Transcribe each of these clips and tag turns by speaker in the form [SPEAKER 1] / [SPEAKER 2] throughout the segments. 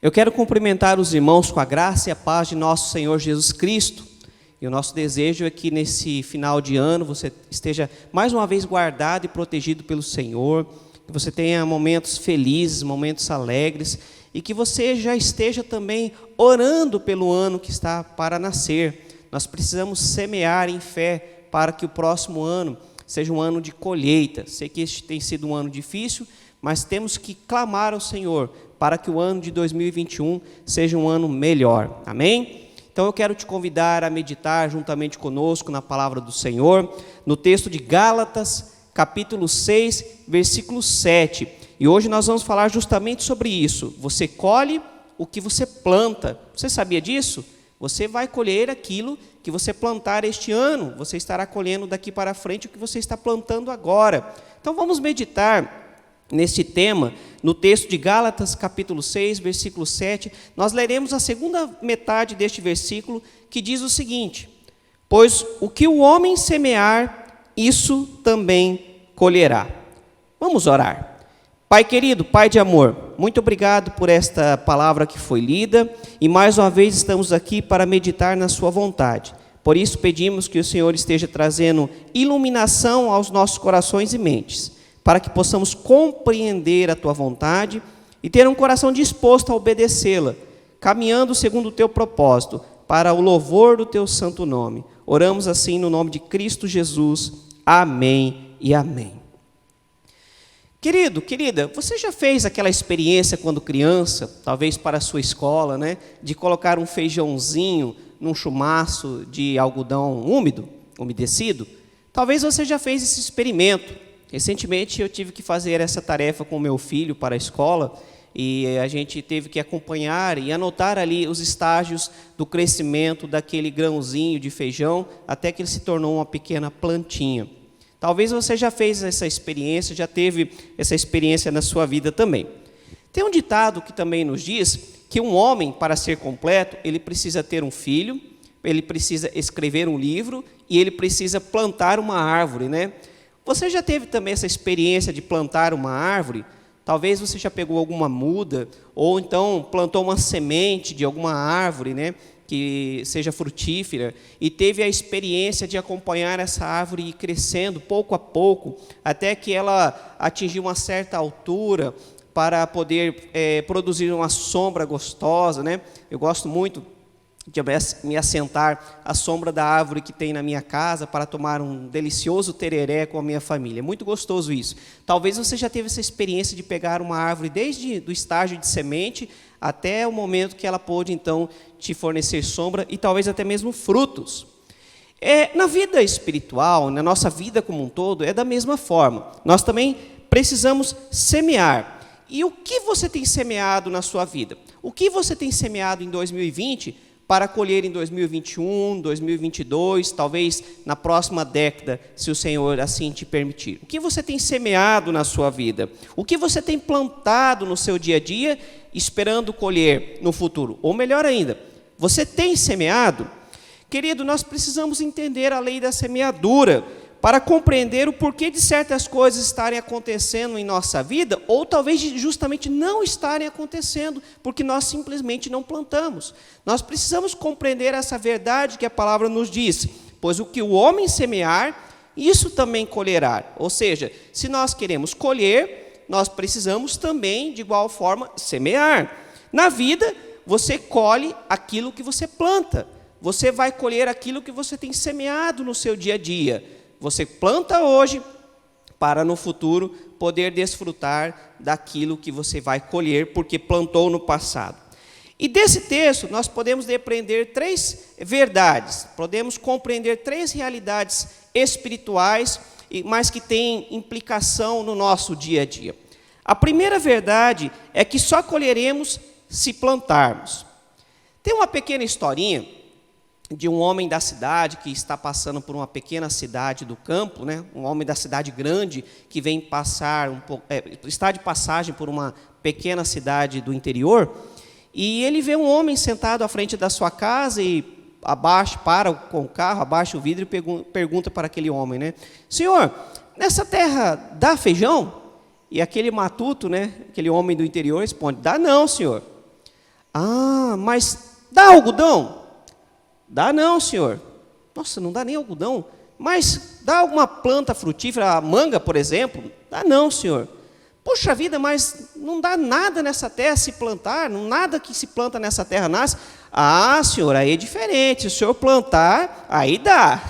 [SPEAKER 1] Eu quero cumprimentar os irmãos com a graça e a paz de nosso Senhor Jesus Cristo. E o nosso desejo é que nesse final de ano você esteja mais uma vez guardado e protegido pelo Senhor, que você tenha momentos felizes, momentos alegres, e que você já esteja também orando pelo ano que está para nascer. Nós precisamos semear em fé para que o próximo ano seja um ano de colheita. Sei que este tem sido um ano difícil, mas temos que clamar ao Senhor para que o ano de 2021 seja um ano melhor. Amém? Então eu quero te convidar a meditar juntamente conosco na palavra do Senhor, no texto de Gálatas, capítulo 6, versículo 7. E hoje nós vamos falar justamente sobre isso. Você colhe o que você planta. Você sabia disso? Você vai colher aquilo que você plantar este ano. Você estará colhendo daqui para frente o que você está plantando agora. Então vamos meditar neste tema, no texto de Gálatas, capítulo 6, versículo 7, nós leremos a segunda metade deste versículo, que diz o seguinte: pois o que o homem semear, isso também colherá. Vamos orar. Pai querido, Pai de amor, muito obrigado por esta palavra que foi lida, e mais uma vez estamos aqui para meditar na sua vontade. Por isso pedimos que o Senhor esteja trazendo iluminação aos nossos corações e mentes, para que possamos compreender a Tua vontade e ter um coração disposto a obedecê-la, caminhando segundo o Teu propósito, para o louvor do Teu santo nome. Oramos assim no nome de Cristo Jesus. Amém e amém. Querido, querida, você já fez aquela experiência quando criança, talvez para a sua escola, né, de colocar um feijãozinho num chumaço de algodão úmido, umedecido? Talvez você já fez esse experimento. Recentemente eu tive que fazer essa tarefa com o meu filho para a escola e a gente teve que acompanhar e anotar ali os estágios do crescimento daquele grãozinho de feijão até que ele se tornou uma pequena plantinha. Talvez você já fez essa experiência, já teve essa experiência na sua vida também. Tem um ditado que também nos diz que um homem, para ser completo, ele precisa ter um filho, ele precisa escrever um livro e ele precisa plantar uma árvore, né? Você já teve também essa experiência de plantar uma árvore? Talvez você já pegou alguma muda, ou então plantou uma semente de alguma árvore, né, que seja frutífera, e teve a experiência de acompanhar essa árvore ir crescendo pouco a pouco, até que ela atingiu uma certa altura para poder produzir uma sombra gostosa, né? Eu gosto muito de me assentar à sombra da árvore que tem na minha casa para tomar um delicioso tereré com a minha família. É muito gostoso isso. Talvez você já teve essa experiência de pegar uma árvore desde o estágio de semente até o momento que ela pôde, então, te fornecer sombra e talvez até mesmo frutos. Na vida espiritual, na nossa vida como um todo, é da mesma forma. Nós também precisamos semear. E o que você tem semeado na sua vida? O que você tem semeado em 2020 para colher em 2021, 2022, talvez na próxima década, se o Senhor assim te permitir? O que você tem semeado na sua vida? O que você tem plantado no seu dia a dia, esperando colher no futuro? Ou melhor ainda, você tem semeado? Querido, nós precisamos entender a lei da semeadura, para compreender o porquê de certas coisas estarem acontecendo em nossa vida, ou talvez justamente não estarem acontecendo, porque nós simplesmente não plantamos. Nós precisamos compreender essa verdade que a palavra nos diz, pois o que o homem semear, isso também colherá. Ou seja, se nós queremos colher, nós precisamos também, de igual forma, semear. Na vida, você colhe aquilo que você planta. Você vai colher aquilo que você tem semeado no seu dia a dia. Você planta hoje para no futuro poder desfrutar daquilo que você vai colher, porque plantou no passado. E desse texto nós podemos depreender três verdades, podemos compreender três realidades espirituais, mas que têm implicação no nosso dia a dia. A primeira verdade é que só colheremos se plantarmos. Tem uma pequena historinha de um homem da cidade que está passando por uma pequena cidade do campo, né? Um homem da cidade grande que vem passar está de passagem por uma pequena cidade do interior, e ele vê um homem sentado à frente da sua casa e para com o carro, abaixa o vidro e pergunta para aquele homem, né? Senhor, nessa terra dá feijão? E aquele matuto, né, aquele homem do interior responde, dá não, senhor. Ah, mas dá algodão? Dá não, senhor. Nossa, não dá nem algodão. Mas dá alguma planta frutífera, a manga, por exemplo? Dá não, senhor. Poxa vida, mas não dá nada nessa terra se plantar, nada que se planta nessa terra nasce. Ah, senhor, aí é diferente. Se o senhor plantar, aí dá.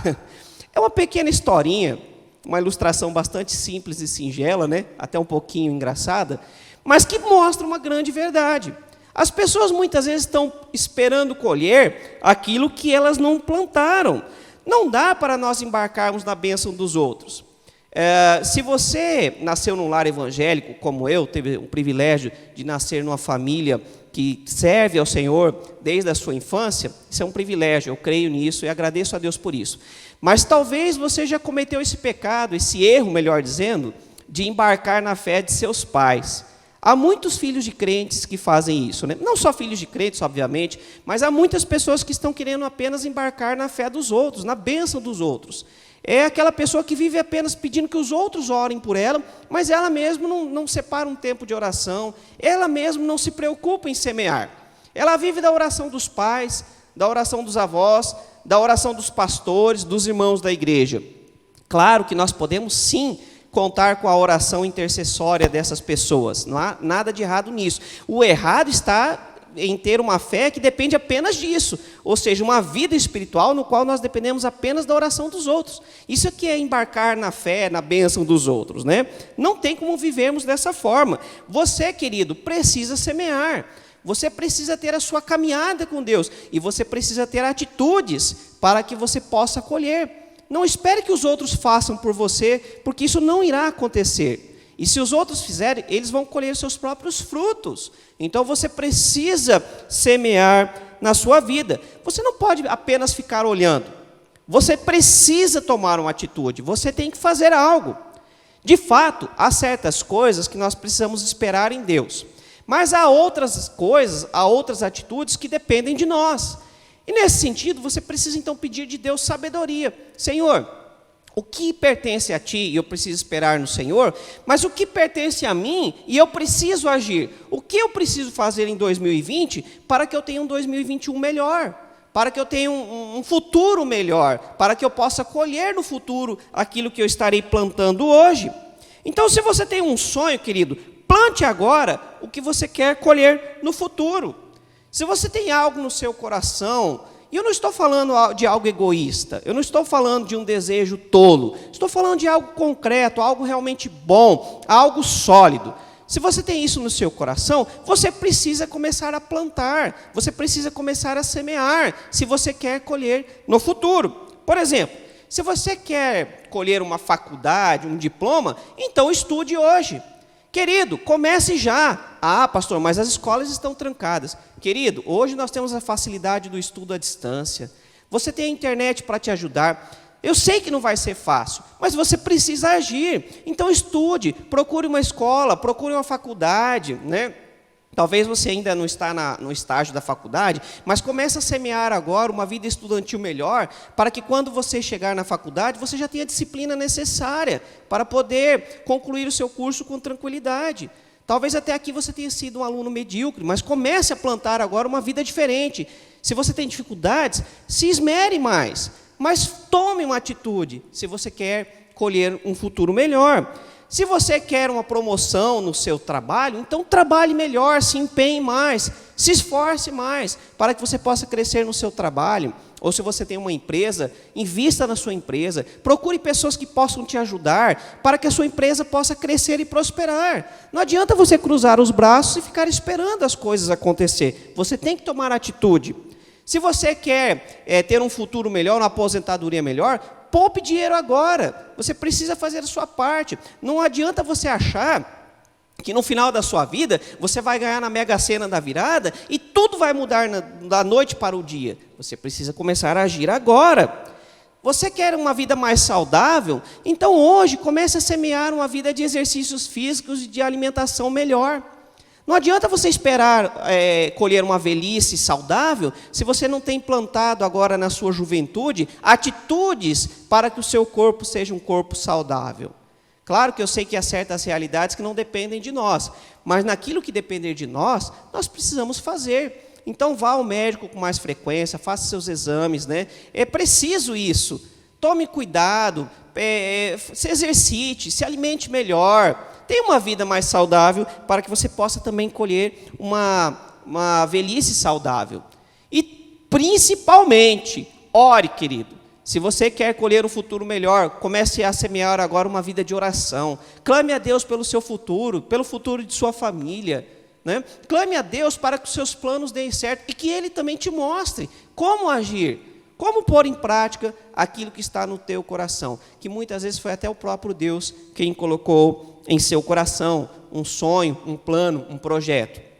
[SPEAKER 1] É uma pequena historinha, uma ilustração bastante simples e singela, né? Até um pouquinho engraçada, mas que mostra uma grande verdade. As pessoas muitas vezes estão esperando colher aquilo que elas não plantaram. Não dá para nós embarcarmos na bênção dos outros. Se você nasceu num lar evangélico, como eu, teve o privilégio de nascer numa família que serve ao Senhor desde a sua infância, isso é um privilégio, eu creio nisso e agradeço a Deus por isso. Mas talvez você já cometeu esse pecado, esse erro, melhor dizendo, de embarcar na fé de seus pais. Há muitos filhos de crentes que fazem isso, né? Não só filhos de crentes, obviamente, mas há muitas pessoas que estão querendo apenas embarcar na fé dos outros, na bênção dos outros. É aquela pessoa que vive apenas pedindo que os outros orem por ela, mas ela mesma não separa um tempo de oração, ela mesma não se preocupa em semear. Ela vive da oração dos pais, da oração dos avós, da oração dos pastores, dos irmãos da igreja. Claro que nós podemos sim contar com a oração intercessória dessas pessoas, não há nada de errado nisso. O errado está em ter uma fé que depende apenas disso, ou seja, uma vida espiritual no qual nós dependemos apenas da oração dos outros. Isso aqui é embarcar na fé, na bênção dos outros, né? Não tem como vivermos dessa forma. Você, querido, precisa semear. Você precisa ter a sua caminhada com Deus e você precisa ter atitudes para que você possa colher. Não espere que os outros façam por você, porque isso não irá acontecer. E se os outros fizerem, eles vão colher seus próprios frutos. Então você precisa semear na sua vida. Você não pode apenas ficar olhando. Você precisa tomar uma atitude. Você tem que fazer algo. De fato, há certas coisas que nós precisamos esperar em Deus. Mas há outras coisas, há outras atitudes que dependem de nós. E nesse sentido, você precisa então pedir de Deus sabedoria. Senhor, o que pertence a Ti e eu preciso esperar no Senhor, mas o que pertence a mim e eu preciso agir? O que eu preciso fazer em 2020 para que eu tenha um 2021 melhor? Para que eu tenha um futuro melhor? Para que eu possa colher no futuro aquilo que eu estarei plantando hoje? Então, se você tem um sonho, querido, plante agora o que você quer colher no futuro. Se você tem algo no seu coração, e eu não estou falando de algo egoísta, eu não estou falando de um desejo tolo, estou falando de algo concreto, algo realmente bom, algo sólido. Se você tem isso no seu coração, você precisa começar a plantar, você precisa começar a semear, se você quer colher no futuro. Por exemplo, se você quer colher uma faculdade, um diploma, então estude hoje. Querido, comece já. Ah, pastor, mas as escolas estão trancadas. Querido, hoje nós temos a facilidade do estudo à distância. Você tem a internet para te ajudar. Eu sei que não vai ser fácil, mas você precisa agir. Então estude, procure uma escola, procure uma faculdade, né? Talvez você ainda não está no estágio da faculdade, mas comece a semear agora uma vida estudantil melhor, para que quando você chegar na faculdade, você já tenha a disciplina necessária para poder concluir o seu curso com tranquilidade. Talvez até aqui você tenha sido um aluno medíocre, mas comece a plantar agora uma vida diferente. Se você tem dificuldades, se esmere mais, mas tome uma atitude, se você quer colher um futuro melhor. Se você quer uma promoção no seu trabalho, então trabalhe melhor, se empenhe mais, se esforce mais, para que você possa crescer no seu trabalho. Ou se você tem uma empresa, invista na sua empresa, procure pessoas que possam te ajudar, para que a sua empresa possa crescer e prosperar. Não adianta você cruzar os braços e ficar esperando as coisas acontecer, você tem que tomar atitude. Se você quer ter um futuro melhor, uma aposentadoria melhor, poupe dinheiro agora. Você precisa fazer a sua parte. Não adianta você achar que no final da sua vida você vai ganhar na Mega Sena da virada e tudo vai mudar da noite para o dia. Você precisa começar a agir agora. Você quer uma vida mais saudável? Então hoje comece a semear uma vida de exercícios físicos e de alimentação melhor. Não adianta você esperar colher uma velhice saudável se você não tem plantado agora na sua juventude atitudes para que o seu corpo seja um corpo saudável. Claro que eu sei que há certas realidades que não dependem de nós, mas naquilo que depender de nós, nós precisamos fazer. Então vá ao médico com mais frequência, faça seus exames, né? É preciso isso. Tome cuidado, se exercite, se alimente melhor. Tenha uma vida mais saudável para que você possa também colher uma velhice saudável. E, principalmente, ore, querido. Se você quer colher um futuro melhor, comece a semear agora uma vida de oração. Clame a Deus pelo seu futuro, pelo futuro de sua família, né? Clame a Deus para que os seus planos deem certo e que Ele também te mostre como agir, como pôr em prática aquilo que está no teu coração, que muitas vezes foi até o próprio Deus quem colocou em seu coração um sonho, um plano, um projeto.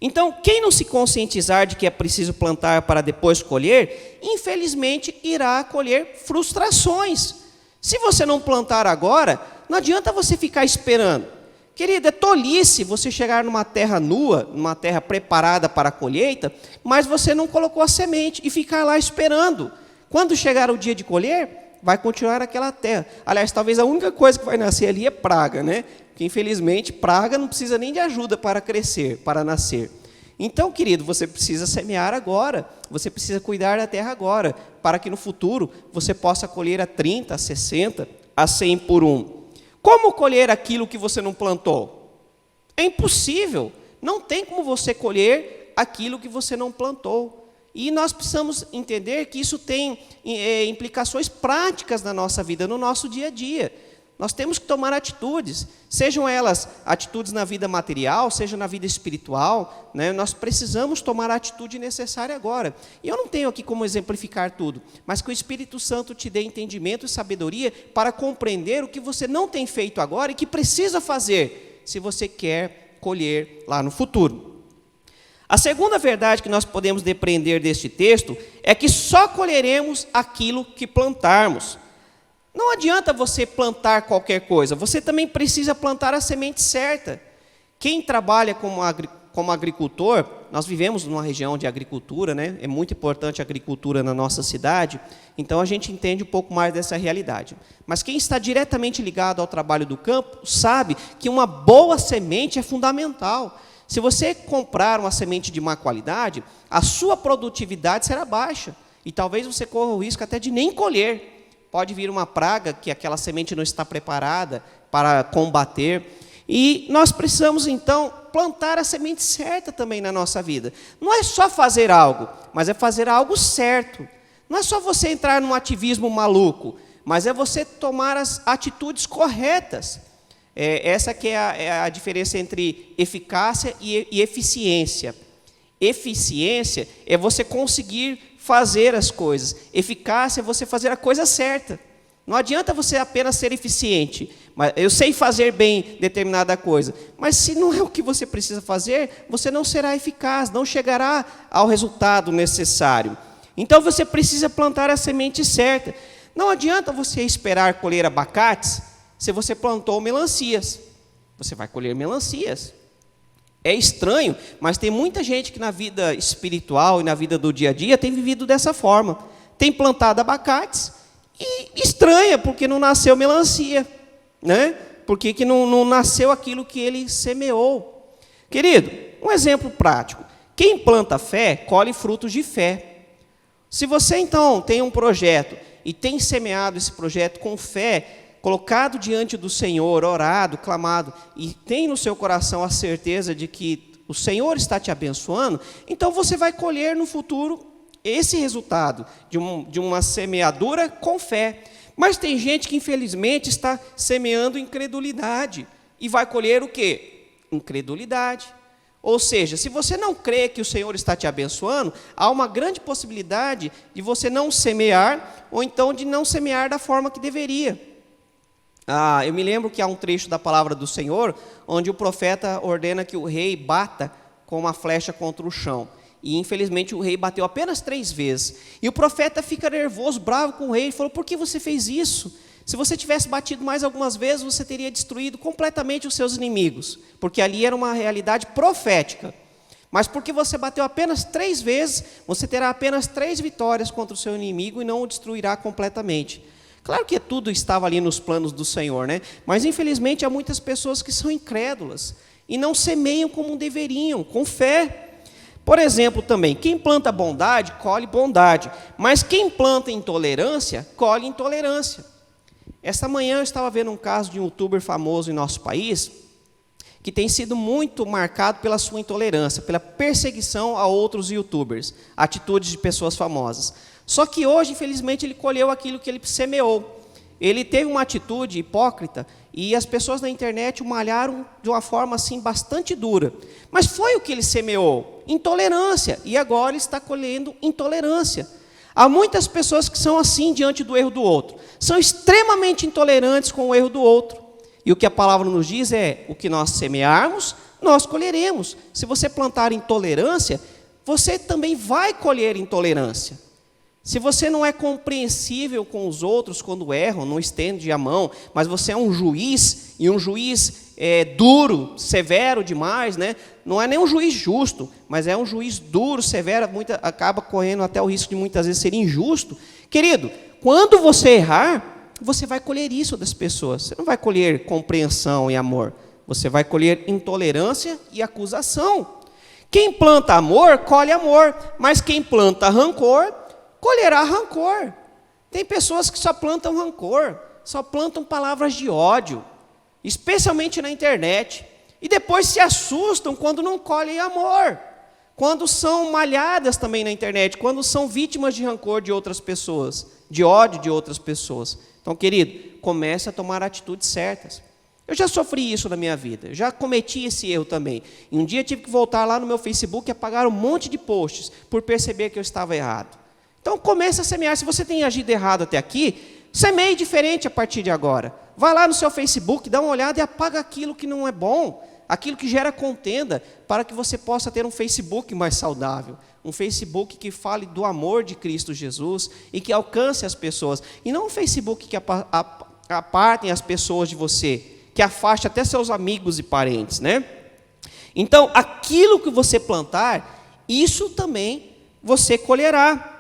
[SPEAKER 1] Então, quem não se conscientizar de que é preciso plantar para depois colher, infelizmente irá colher frustrações. Se você não plantar agora, não adianta você ficar esperando. Querida, é tolice você chegar numa terra nua, numa terra preparada para a colheita, mas você não colocou a semente e ficar lá esperando. Quando chegar o dia de colher, vai continuar aquela terra. Aliás, talvez a única coisa que vai nascer ali é praga, né? Que infelizmente praga não precisa nem de ajuda para crescer, para nascer. Então, querido, você precisa semear agora, você precisa cuidar da terra agora, para que no futuro você possa colher a 30, a 60, a 100 por um. Como colher aquilo que você não plantou? É impossível, não tem como você colher aquilo que você não plantou. E nós precisamos entender que isso tem implicações práticas na nossa vida, no nosso dia a dia. Nós temos que tomar atitudes, sejam elas atitudes na vida material, seja na vida espiritual, né? Nós precisamos tomar a atitude necessária agora. E eu não tenho aqui como exemplificar tudo, mas que o Espírito Santo te dê entendimento e sabedoria para compreender o que você não tem feito agora e que precisa fazer, se você quer colher lá no futuro. A segunda verdade que nós podemos depreender deste texto é que só colheremos aquilo que plantarmos. Não adianta você plantar qualquer coisa, você também precisa plantar a semente certa. Quem trabalha como agricultor, nós vivemos numa região de agricultura, né? É muito importante a agricultura na nossa cidade, então a gente entende um pouco mais dessa realidade. Mas quem está diretamente ligado ao trabalho do campo, sabe que uma boa semente é fundamental. Se você comprar uma semente de má qualidade, a sua produtividade será baixa, e talvez você corra o risco até de nem colher. Pode vir uma praga que aquela semente não está preparada para combater. E nós precisamos, então, plantar a semente certa também na nossa vida. Não é só fazer algo, mas é fazer algo certo. Não é só você entrar num ativismo maluco, mas é você tomar as atitudes corretas. Essa que é a diferença entre eficácia e eficiência. Eficiência é você conseguir fazer as coisas. Eficácia é você fazer a coisa certa. Não adianta você apenas ser eficiente. Mas eu sei fazer bem determinada coisa, mas se não é o que você precisa fazer, você não será eficaz, não chegará ao resultado necessário. Então você precisa plantar a semente certa. Não adianta você esperar colher abacates se você plantou melancias. Você vai colher melancias. É estranho, mas tem muita gente que na vida espiritual e na vida do dia a dia tem vivido dessa forma. Tem plantado abacates e estranha porque não nasceu melancia, né? Porque que não nasceu aquilo que ele semeou. Querido, um exemplo prático. Quem planta fé, colhe frutos de fé. Se você então tem um projeto e tem semeado esse projeto com fé, colocado diante do Senhor, orado, clamado, e tem no seu coração a certeza de que o Senhor está te abençoando, então você vai colher no futuro esse resultado de uma semeadura com fé. Mas tem gente que infelizmente está semeando incredulidade e vai colher o quê? Incredulidade. Ou seja, se você não crê que o Senhor está te abençoando, há uma grande possibilidade de você não semear ou então de não semear da forma que deveria. Eu me lembro que há um trecho da palavra do Senhor, onde o profeta ordena que o rei bata com uma flecha contra o chão. E infelizmente o rei bateu apenas 3 vezes. E o profeta fica nervoso, bravo com o rei, e falou: por que você fez isso? Se você tivesse batido mais algumas vezes, você teria destruído completamente os seus inimigos. Porque ali era uma realidade profética. Mas porque você bateu apenas 3 vezes, você terá apenas 3 vitórias contra o seu inimigo e não o destruirá completamente. Claro que tudo estava ali nos planos do Senhor, né? Mas infelizmente há muitas pessoas que são incrédulas e não semeiam como deveriam, com fé. Por exemplo, também, quem planta bondade, colhe bondade. Mas quem planta intolerância, colhe intolerância. Esta manhã eu estava vendo um caso de um youtuber famoso em nosso país, que tem sido muito marcado pela sua intolerância, pela perseguição a outros youtubers, atitudes de pessoas famosas. Só que hoje, infelizmente, ele colheu aquilo que ele semeou. Ele teve uma atitude hipócrita e as pessoas na internet o malharam de uma forma assim bastante dura. Mas foi o que ele semeou, intolerância, e agora ele está colhendo intolerância. Há muitas pessoas que são assim diante do erro do outro, são extremamente intolerantes com o erro do outro. E o que a palavra nos diz é, o que nós semearmos, nós colheremos. Se você plantar intolerância, você também vai colher intolerância. Se você não é compreensível com os outros quando erram, não estende a mão, mas você é um juiz, e um juiz duro, severo demais, né? Não é nem um juiz justo, mas é um juiz duro, severo, acaba correndo até o risco de muitas vezes ser injusto. Querido, quando você errar, você vai colher isso das pessoas. Você não vai colher compreensão e amor. Você vai colher intolerância e acusação. Quem planta amor, colhe amor. Mas quem planta rancor, colherá rancor. Tem pessoas que só plantam rancor, só plantam palavras de ódio, especialmente na internet. E depois se assustam quando não colhem amor. Quando são malhadas também na internet, quando são vítimas de rancor de outras pessoas, de ódio de outras pessoas. Então, querido, comece a tomar atitudes certas. Eu já sofri isso na minha vida, eu já cometi esse erro também. E um dia tive que voltar lá no meu Facebook e apagar um monte de posts por perceber que eu estava errado. Então, comece a semear. Se você tem agido errado até aqui, semeie diferente a partir de agora. Vá lá no seu Facebook, dá uma olhada e apaga aquilo que não é bom, aquilo que gera contenda, para que você possa ter um Facebook mais saudável. Um Facebook que fale do amor de Cristo Jesus e que alcance as pessoas. E não um Facebook que apartem as pessoas de você, que afaste até seus amigos e parentes, né? Então, aquilo que você plantar, isso também você colherá.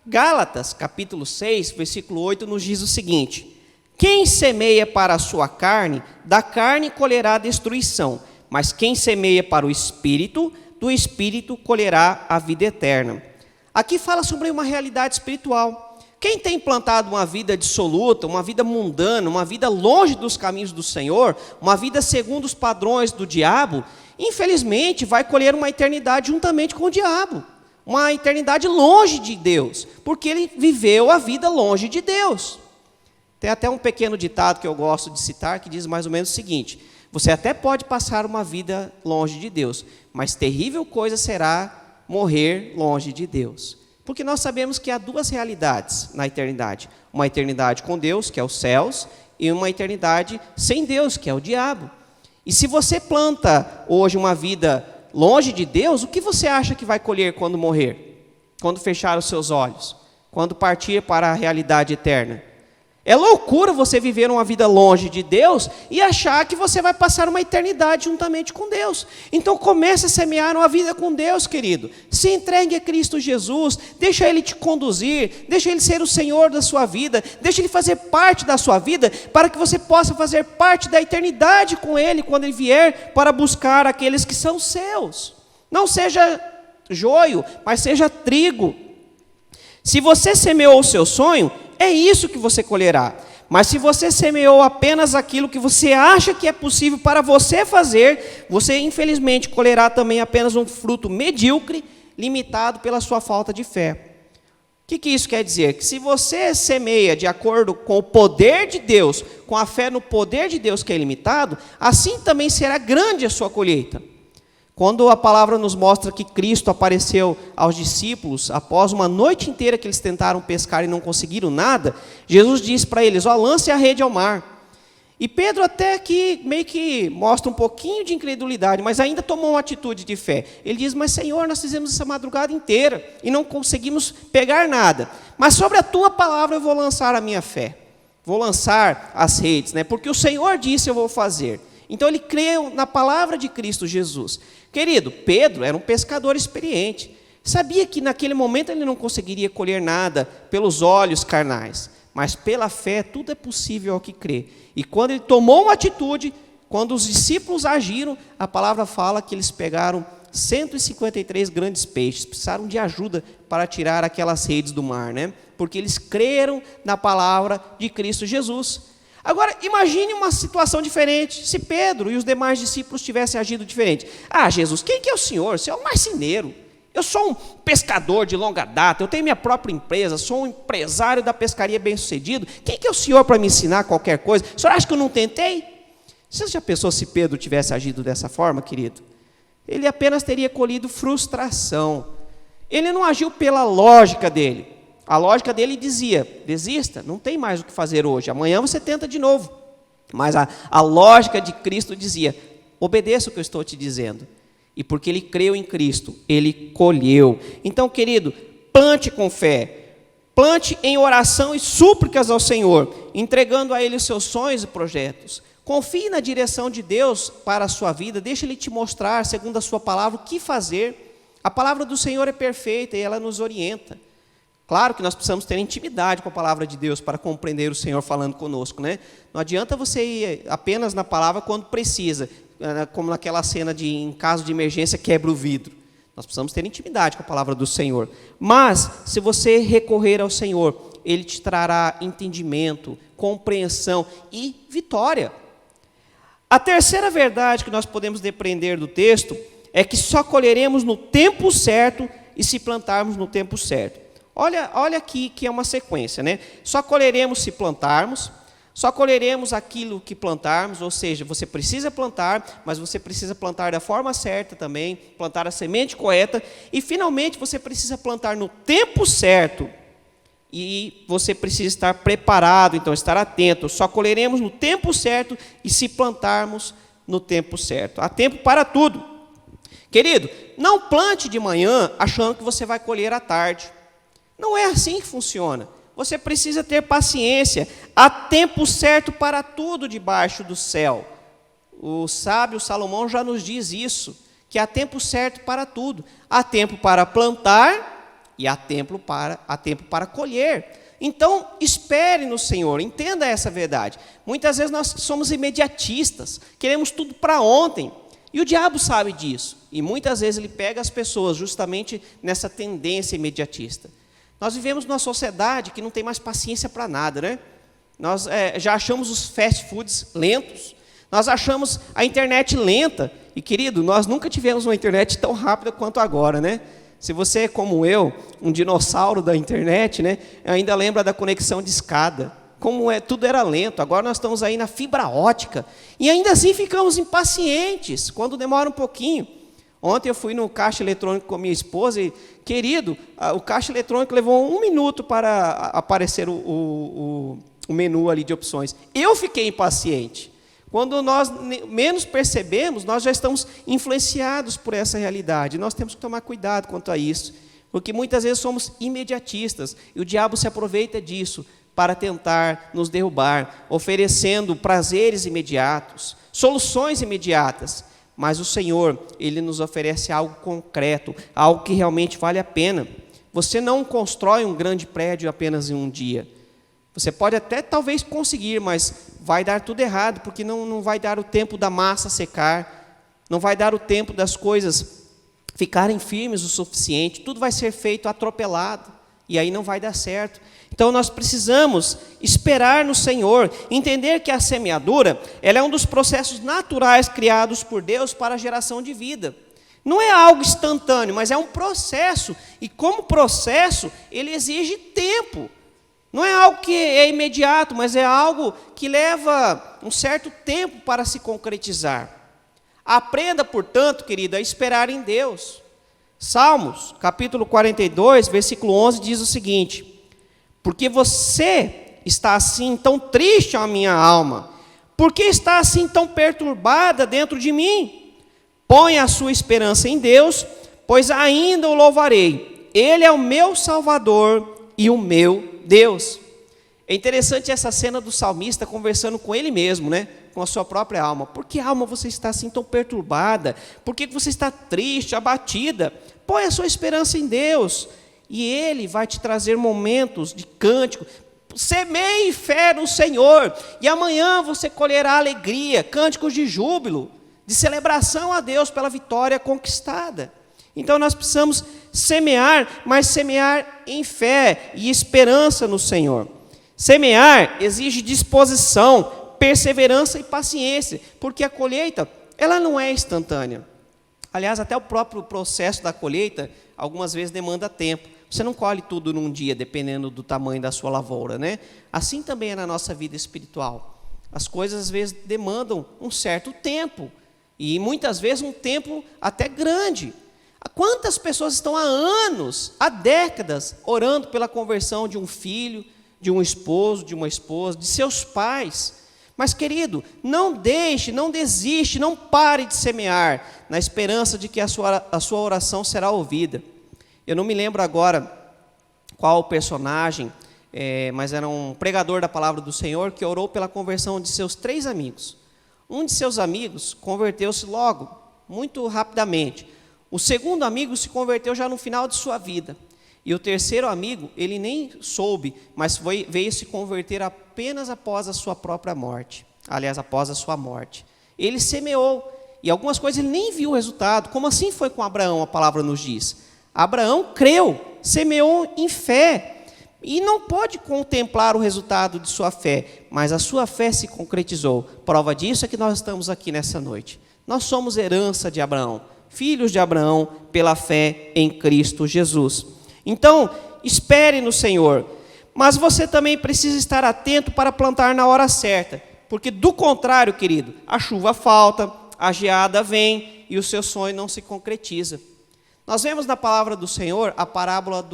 [SPEAKER 1] Gálatas, capítulo 6, versículo 8, nos diz o seguinte: quem semeia para a sua carne, da carne colherá destruição, mas quem semeia para o Espírito, do Espírito colherá a vida eterna. Aqui fala sobre uma realidade espiritual. Quem tem plantado uma vida dissoluta, uma vida mundana, uma vida longe dos caminhos do Senhor, uma vida segundo os padrões do diabo, infelizmente vai colher uma eternidade juntamente com o diabo. Uma eternidade longe de Deus, porque ele viveu a vida longe de Deus. Tem até um pequeno ditado que eu gosto de citar, que diz mais ou menos o seguinte: você até pode passar uma vida longe de Deus, mas terrível coisa será morrer longe de Deus. Porque nós sabemos que há duas realidades na eternidade. Uma eternidade com Deus, que é os céus, e uma eternidade sem Deus, que é o diabo. E se você planta hoje uma vida longe de Deus, o que você acha que vai colher quando morrer? Quando fechar os seus olhos? Quando partir para a realidade eterna? É loucura você viver uma vida longe de Deus e achar que você vai passar uma eternidade juntamente com Deus. Então comece a semear uma vida com Deus, querido. Se entregue a Cristo Jesus, deixa Ele te conduzir, deixa Ele ser o Senhor da sua vida, deixa Ele fazer parte da sua vida, para que você possa fazer parte da eternidade com Ele, quando Ele vier para buscar aqueles que são seus. Não seja joio, mas seja trigo. Se você semeou o seu sonho, é isso que você colherá. Mas se você semeou apenas aquilo que você acha que é possível para você fazer, você infelizmente colherá também apenas um fruto medíocre, limitado pela sua falta de fé. O que isso quer dizer? Que se você semeia de acordo com o poder de Deus, com a fé no poder de Deus que é ilimitado, assim também será grande a sua colheita. Quando a palavra nos mostra que Cristo apareceu aos discípulos, após uma noite inteira que eles tentaram pescar e não conseguiram nada, Jesus disse para eles: lance a rede ao mar. E Pedro até que meio que mostra um pouquinho de incredulidade, mas ainda tomou uma atitude de fé. Ele diz: mas Senhor, nós fizemos essa madrugada inteira e não conseguimos pegar nada. Mas sobre a tua palavra eu vou lançar a minha fé. Vou lançar as redes, né? Porque o Senhor disse eu vou fazer. Então ele creu na palavra de Cristo Jesus. Querido, Pedro era um pescador experiente. Sabia que naquele momento ele não conseguiria colher nada pelos olhos carnais. Mas pela fé tudo é possível ao que crê. E quando ele tomou uma atitude, quando os discípulos agiram, a palavra fala que eles pegaram 153 grandes peixes, precisaram de ajuda para tirar aquelas redes do mar, né? Porque eles creram na palavra de Cristo Jesus. Agora, imagine uma situação diferente, se Pedro e os demais discípulos tivessem agido diferente. Ah, Jesus, quem que é o senhor? Você é um marceneiro. Eu sou um pescador de longa data, eu tenho minha própria empresa, sou um empresário da pescaria bem-sucedido. Quem que é o senhor para me ensinar qualquer coisa? O senhor acha que eu não tentei? Você já pensou se Pedro tivesse agido dessa forma, querido? Ele apenas teria colhido frustração. Ele não agiu pela lógica dele. A lógica dele dizia, desista, não tem mais o que fazer hoje, amanhã você tenta de novo. Mas a lógica de Cristo dizia, obedeça o que eu estou te dizendo. E porque ele creu em Cristo, ele colheu. Então, querido, plante com fé, plante em oração e súplicas ao Senhor, entregando a Ele os seus sonhos e projetos. Confie na direção de Deus para a sua vida, deixe Ele te mostrar, segundo a sua palavra, o que fazer. A palavra do Senhor é perfeita e ela nos orienta. Claro que nós precisamos ter intimidade com a palavra de Deus para compreender o Senhor falando conosco, né? Não adianta você ir apenas na palavra quando precisa, como naquela cena de, em caso de emergência, quebra o vidro. Nós precisamos ter intimidade com a palavra do Senhor. Mas, se você recorrer ao Senhor, Ele te trará entendimento, compreensão e vitória. A terceira verdade que nós podemos depreender do texto é que só colheremos no tempo certo e se plantarmos no tempo certo. Olha aqui que é uma sequência, né? Só colheremos se plantarmos, só colheremos aquilo que plantarmos, ou seja, você precisa plantar, mas você precisa plantar da forma certa também, plantar a semente correta, e finalmente você precisa plantar no tempo certo, e você precisa estar preparado, então estar atento. Só colheremos no tempo certo e se plantarmos no tempo certo. Há tempo para tudo. Querido, não plante de manhã achando que você vai colher à tarde. Não é assim que funciona. Você precisa ter paciência. Há tempo certo para tudo debaixo do céu. O sábio Salomão já nos diz isso, que há tempo certo para tudo. Há tempo para plantar e há tempo para colher. Então, espere no Senhor, entenda essa verdade. Muitas vezes nós somos imediatistas, queremos tudo para ontem. E o diabo sabe disso. E muitas vezes ele pega as pessoas justamente nessa tendência imediatista. Nós vivemos numa sociedade que não tem mais paciência para nada, né? Nós já achamos os fast foods lentos, nós achamos a internet lenta. E, querido, nós nunca tivemos uma internet tão rápida quanto agora, né? Se você é como eu, um dinossauro da internet, né? Ainda lembra da conexão de escada. Tudo era lento, agora nós estamos aí na fibra ótica. E ainda assim ficamos impacientes, quando demora um pouquinho. Ontem eu fui no caixa eletrônico com minha esposa e, querido, o caixa eletrônico levou 1 minuto para aparecer o menu ali de opções. Eu fiquei impaciente. Quando nós menos percebemos, nós já estamos influenciados por essa realidade. Nós temos que tomar cuidado quanto a isso, porque muitas vezes somos imediatistas e o diabo se aproveita disso para tentar nos derrubar, oferecendo prazeres imediatos, soluções imediatas. Mas o Senhor, Ele nos oferece algo concreto, algo que realmente vale a pena. Você não constrói um grande prédio apenas em um dia. Você pode até talvez conseguir, mas vai dar tudo errado, porque não vai dar o tempo da massa secar, não vai dar o tempo das coisas ficarem firmes o suficiente, tudo vai ser feito atropelado, e aí não vai dar certo. Então nós precisamos esperar no Senhor, entender que a semeadura, ela é um dos processos naturais criados por Deus para a geração de vida. Não é algo instantâneo, mas é um processo, e como processo, ele exige tempo. Não é algo que é imediato, mas é algo que leva um certo tempo para se concretizar. Aprenda, portanto, querido, a esperar em Deus. Salmos, capítulo 42, versículo 11, diz o seguinte: porque você está assim tão triste, a minha alma? Por que está assim tão perturbada dentro de mim? Põe a sua esperança em Deus, pois ainda o louvarei. Ele é o meu Salvador e o meu Deus. É interessante essa cena do salmista conversando com ele mesmo, né? Com a sua própria alma. Por que, alma, você está assim tão perturbada? Por que você está triste, abatida? Põe a sua esperança em Deus, e Ele vai te trazer momentos de cântico. Semeie fé no Senhor, e amanhã você colherá alegria, cânticos de júbilo. de celebração a Deus pela vitória conquistada. Então nós precisamos semear, mas semear em fé e esperança no Senhor. Semear exige disposição, perseverança e paciência, porque a colheita, ela não é instantânea. Aliás, até o próprio processo da colheita, algumas vezes demanda tempo. Você não colhe tudo num dia, dependendo do tamanho da sua lavoura, né? Assim também é na nossa vida espiritual. As coisas, às vezes, demandam um certo tempo, e muitas vezes um tempo até grande. Quantas pessoas estão há anos, há décadas, orando pela conversão de um filho, de um esposo, de uma esposa, de seus pais? Mas, querido, não deixe, não desiste, não pare de semear, na esperança de que a sua oração será ouvida. Eu não me lembro agora qual o personagem, mas era um pregador da palavra do Senhor que orou pela conversão de seus 3 amigos. Um de seus amigos converteu-se logo, muito rapidamente. O segundo amigo se converteu já no final de sua vida. E o terceiro amigo, ele nem soube, mas veio se converter apenas após a sua própria morte. Aliás, após a sua morte. Ele semeou, e algumas coisas ele nem viu o resultado. Como assim foi com Abraão, a palavra nos diz? Abraão creu, semeou em fé, e não pôde contemplar o resultado de sua fé, mas a sua fé se concretizou. Prova disso é que nós estamos aqui nessa noite. Nós somos herança de Abraão, filhos de Abraão, pela fé em Cristo Jesus. Então, espere no Senhor, mas você também precisa estar atento para plantar na hora certa, porque do contrário, querido, a chuva falta, a geada vem e o seu sonho não se concretiza. Nós vemos na palavra do Senhor a parábola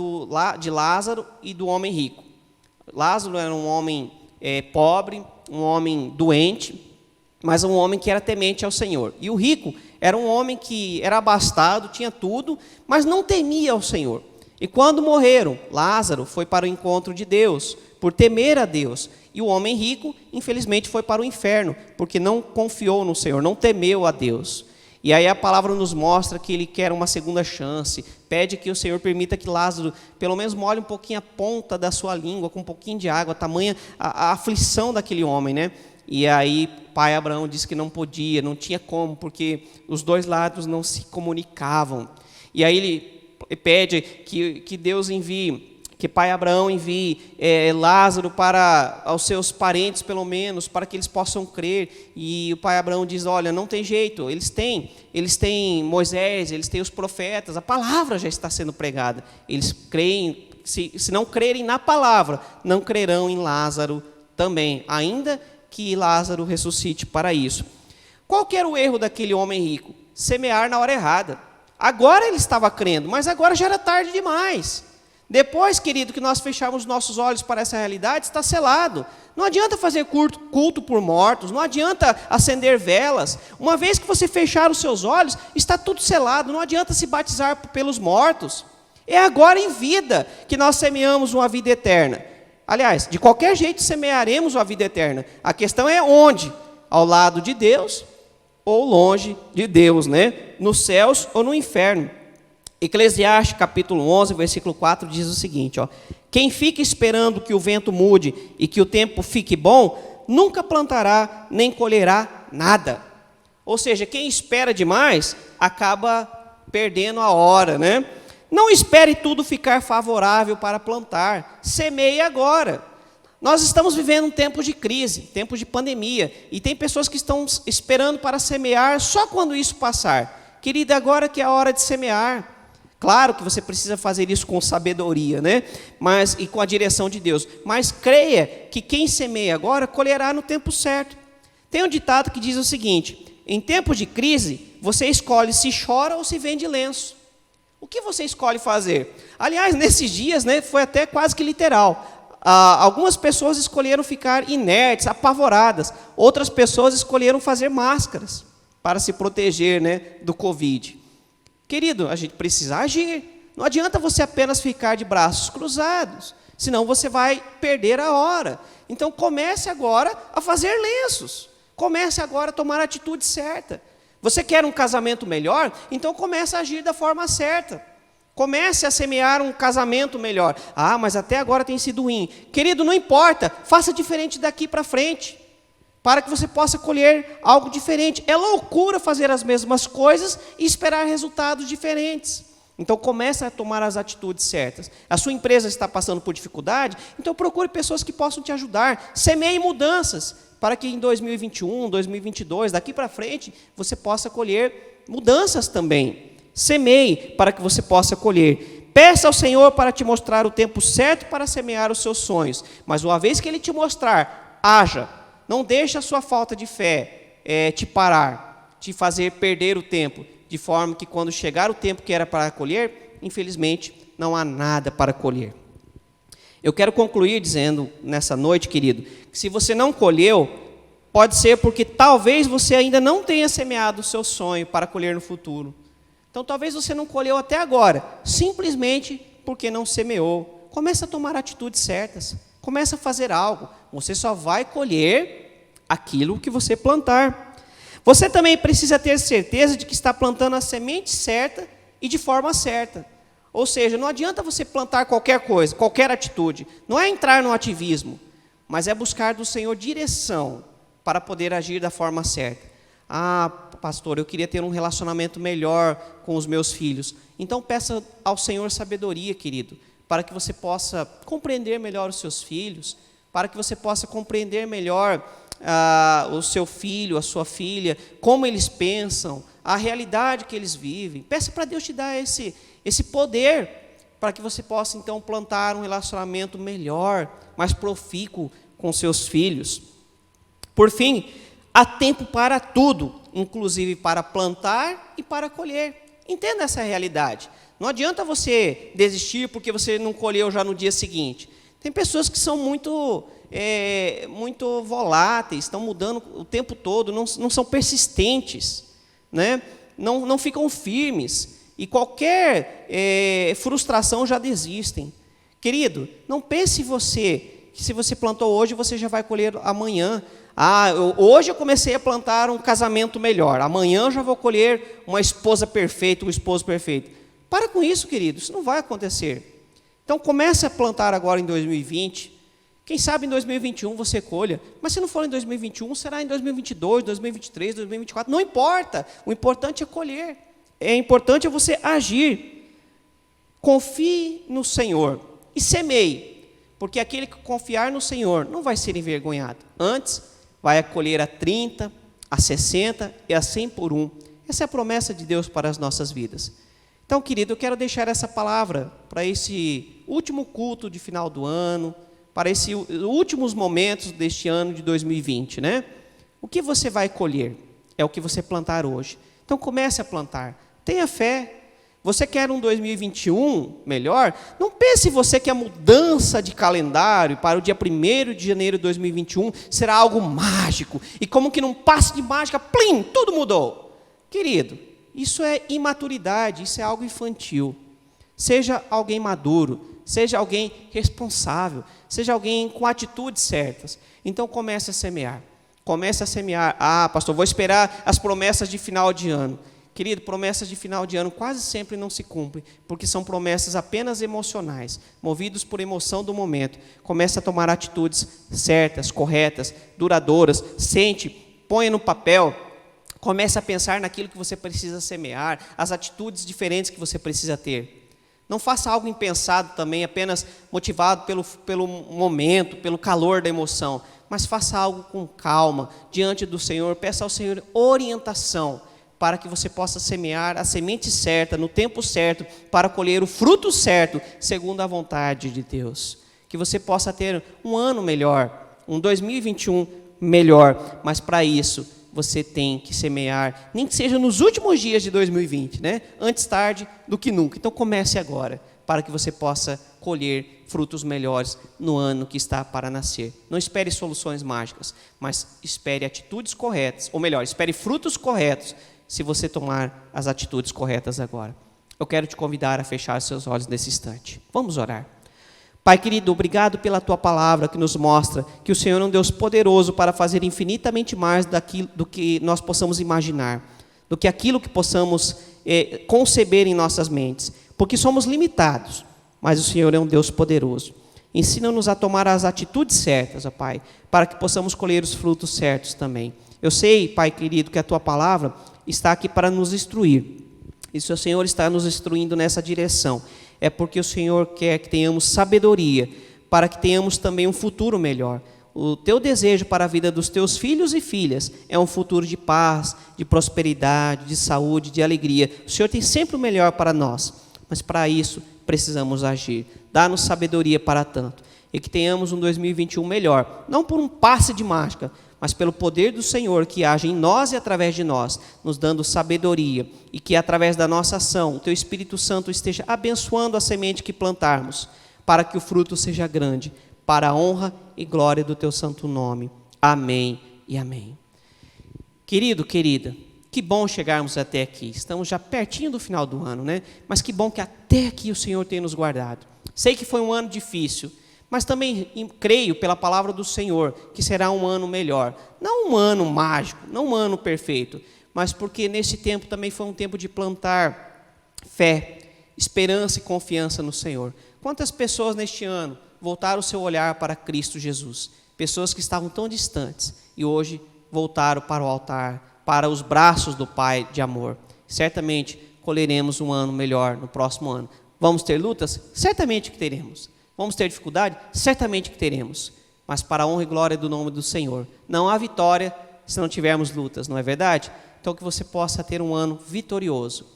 [SPEAKER 1] de Lázaro e do homem rico. Lázaro era um homem pobre, um homem doente, mas um homem que era temente ao Senhor. E o rico era um homem que era abastado, tinha tudo, mas não temia ao Senhor. E quando morreram, Lázaro foi para o encontro de Deus, por temer a Deus. E o homem rico, infelizmente, foi para o inferno, porque não confiou no Senhor, não temeu a Deus. E aí a palavra nos mostra que ele quer uma segunda chance, pede que o Senhor permita que Lázaro, pelo menos molhe um pouquinho a ponta da sua língua, com um pouquinho de água, tamanha a aflição daquele homem, né? E aí pai Abraão disse que não podia, não tinha como, porque os dois lados não se comunicavam. E aí ele pede que Deus envie, que pai Abraão envie Lázaro para aos seus parentes, pelo menos, para que eles possam crer. E o pai Abraão diz, olha, não tem jeito, eles têm Moisés, eles têm os profetas, a palavra já está sendo pregada. Eles creem, se não crerem na palavra, não crerão em Lázaro também, ainda que Lázaro ressuscite para isso. Qual que era o erro daquele homem rico? Semear na hora errada. Agora ele estava crendo, mas agora já era tarde demais. Depois, querido, que nós fecharmos nossos olhos para essa realidade, está selado. Não adianta fazer culto por mortos, não adianta acender velas. Uma vez que você fechar os seus olhos, está tudo selado, não adianta se batizar pelos mortos. É agora em vida que nós semeamos uma vida eterna. Aliás, de qualquer jeito semearemos uma vida eterna. A questão é onde? Ao lado de Deus ou longe de Deus, né? Nos céus ou no inferno. Eclesiastes capítulo 11, versículo 4 diz o seguinte, ó: quem fica esperando que o vento mude e que o tempo fique bom, nunca plantará nem colherá nada. Ou seja, quem espera demais acaba perdendo a hora, né? Não espere tudo ficar favorável para plantar, semeie agora. Nós estamos vivendo um tempo de crise, tempo de pandemia, e tem pessoas que estão esperando para semear só quando isso passar. Querida, agora que é a hora de semear. Claro que você precisa fazer isso com sabedoria, né? E com a direção de Deus. Mas creia que quem semeia agora colherá no tempo certo. Tem um ditado que diz o seguinte: em tempo de crise, você escolhe se chora ou se vende lenço. O que você escolhe fazer? Aliás, nesses dias, né, foi até quase que literal. Algumas pessoas escolheram ficar inertes, apavoradas. Outras pessoas escolheram fazer máscaras para se proteger, né, do Covid. Querido, a gente precisa agir. Não adianta você apenas ficar de braços cruzados, senão você vai perder a hora. Então comece agora a fazer lenços. Comece agora a tomar a atitude certa. Você quer um casamento melhor? Então comece a agir da forma certa. Comece a semear um casamento melhor. Mas até agora tem sido ruim. Querido, não importa, faça diferente daqui para frente. para que você possa colher algo diferente. É loucura fazer as mesmas coisas e esperar resultados diferentes. Então comece a tomar as atitudes certas. A sua empresa está passando por dificuldade, então procure pessoas que possam te ajudar. Semeie mudanças, para que em 2021, 2022, daqui para frente, você possa colher mudanças também. Semeie para que você possa colher. Peça ao Senhor para te mostrar o tempo certo para semear os seus sonhos. Mas uma vez que Ele te mostrar, haja. Não deixe a sua falta de fé te parar, te fazer perder o tempo, de forma que quando chegar o tempo que era para colher, infelizmente, não há nada para colher. Eu quero concluir dizendo nessa noite, querido, que se você não colheu, pode ser porque talvez você ainda não tenha semeado o seu sonho para colher no futuro. Então talvez você não colheu até agora, simplesmente porque não semeou. Comece a tomar atitudes certas, comece a fazer algo. Você só vai colher aquilo que você plantar. Você também precisa ter certeza de que está plantando a semente certa e de forma certa. Ou seja, não adianta você plantar qualquer coisa, qualquer atitude. Não é entrar no ativismo, mas é buscar do Senhor direção para poder agir da forma certa. Ah, pastor, eu queria ter um relacionamento melhor com os meus filhos. Então peça ao Senhor sabedoria, querido, para que você possa compreender melhor os seus filhos, para que você possa compreender melhor o seu filho, a sua filha, como eles pensam, a realidade que eles vivem. Peça para Deus te dar esse poder, para que você possa então plantar um relacionamento melhor, mais profícuo com seus filhos. Por fim, há tempo para tudo, inclusive para plantar e para colher. Entenda essa realidade. Não adianta você desistir porque você não colheu já no dia seguinte. Tem pessoas que são muito voláteis, estão mudando o tempo todo, não são persistentes, né? Não ficam firmes, e qualquer frustração já desistem. Querido, não pense que se você plantou hoje, você já vai colher amanhã. Hoje eu comecei a plantar um casamento melhor, amanhã eu já vou colher uma esposa perfeita, um esposo perfeito. Para com isso, querido, isso não vai acontecer. Então comece a plantar agora em 2020, quem sabe em 2021 você colha, mas se não for em 2021, será em 2022, 2023, 2024, não importa, o importante é colher, é importante você agir. Confie no Senhor e semeie, porque aquele que confiar no Senhor não vai ser envergonhado, antes vai colher a 30, a 60 e a 100 por um. Essa é a promessa de Deus para as nossas vidas. Então, querido, eu quero deixar essa palavra para esse último culto de final do ano, para esses últimos momentos deste ano de 2020, né? O que você vai colher é o que você plantar hoje. Então comece a plantar, tenha fé. Você quer um 2021 melhor? Não pense você que a mudança de calendário para o dia 1º de janeiro de 2021 será algo mágico, e como que num passe de mágica, plim, tudo mudou. Querido, isso é imaturidade, isso é algo infantil. Seja alguém maduro, seja alguém responsável, seja alguém com atitudes certas. Então comece a semear. Comece a semear. Pastor, vou esperar as promessas de final de ano. Querido, promessas de final de ano quase sempre não se cumprem, porque são promessas apenas emocionais, movidos por emoção do momento. Comece a tomar atitudes certas, corretas, duradouras. Sente, ponha no papel. Comece a pensar naquilo que você precisa semear, as atitudes diferentes que você precisa ter. Não faça algo impensado também, apenas motivado pelo momento, pelo calor da emoção, mas faça algo com calma, diante do Senhor. Peça ao Senhor orientação, para que você possa semear a semente certa, no tempo certo, para colher o fruto certo, segundo a vontade de Deus. Que você possa ter um ano melhor, um 2021 melhor, mas para isso você tem que semear, nem que seja nos últimos dias de 2020, né? Antes tarde do que nunca. Então comece agora, para que você possa colher frutos melhores no ano que está para nascer. Não espere soluções mágicas, mas espere atitudes corretas, ou melhor, espere frutos corretos, se você tomar as atitudes corretas agora. Eu quero te convidar a fechar seus olhos nesse instante. Vamos orar. Pai querido, obrigado pela Tua palavra que nos mostra que o Senhor é um Deus poderoso para fazer infinitamente mais do que nós possamos imaginar, do que aquilo que possamos conceber em nossas mentes, porque somos limitados, mas o Senhor é um Deus poderoso. Ensina-nos a tomar as atitudes certas, ó Pai, para que possamos colher os frutos certos também. Eu sei, Pai querido, que a Tua palavra está aqui para nos instruir. E se o Senhor está nos instruindo nessa direção, é porque o Senhor quer que tenhamos sabedoria, para que tenhamos também um futuro melhor. O Teu desejo para a vida dos Teus filhos e filhas é um futuro de paz, de prosperidade, de saúde, de alegria. O Senhor tem sempre o melhor para nós, mas para isso precisamos agir. Dá-nos sabedoria para tanto, e que tenhamos um 2021 melhor, não por um passe de mágica, mas pelo poder do Senhor que age em nós e através de nós, nos dando sabedoria, e que através da nossa ação, o Teu Espírito Santo esteja abençoando a semente que plantarmos, para que o fruto seja grande, para a honra e glória do Teu santo nome. Amém e amém. Querido, querida, que bom chegarmos até aqui. Estamos já pertinho do final do ano, né? Mas que bom que até aqui o Senhor tem nos guardado. Sei que foi um ano difícil, mas também creio pela palavra do Senhor que será um ano melhor. Não um ano mágico, não um ano perfeito, mas porque nesse tempo também foi um tempo de plantar fé, esperança e confiança no Senhor. Quantas pessoas neste ano voltaram o seu olhar para Cristo Jesus? Pessoas que estavam tão distantes e hoje voltaram para o altar, para os braços do Pai de amor. Certamente colheremos um ano melhor no próximo ano. Vamos ter lutas? Certamente que teremos. Vamos ter dificuldade? Certamente que teremos. Mas para a honra e glória do nome do Senhor. Não há vitória se não tivermos lutas, não é verdade? Então que você possa ter um ano vitorioso.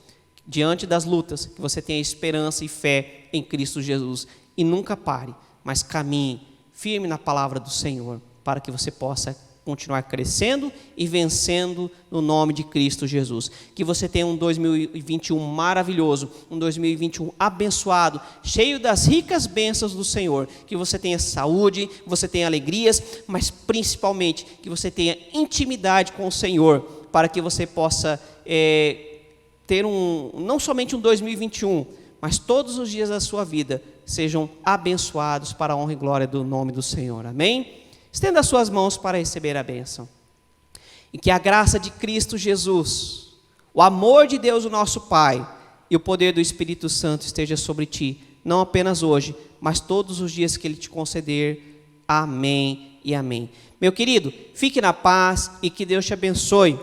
[SPEAKER 1] Diante das lutas, que você tenha esperança e fé em Cristo Jesus. E nunca pare, mas caminhe firme na palavra do Senhor, para que você possa continuar crescendo e vencendo no nome de Cristo Jesus. Que você tenha um 2021 maravilhoso, um 2021 abençoado, cheio das ricas bênçãos do Senhor. Que você tenha saúde, você tenha alegrias, mas principalmente que você tenha intimidade com o Senhor, para que você possa ter não somente um 2021, mas todos os dias da sua vida sejam abençoados para a honra e glória do nome do Senhor. Amém? Estenda as suas mãos para receber a bênção. E que a graça de Cristo Jesus, o amor de Deus, o nosso Pai, e o poder do Espírito Santo esteja sobre ti, não apenas hoje, mas todos os dias que Ele te conceder. Amém e amém. Meu querido, fique na paz e que Deus te abençoe.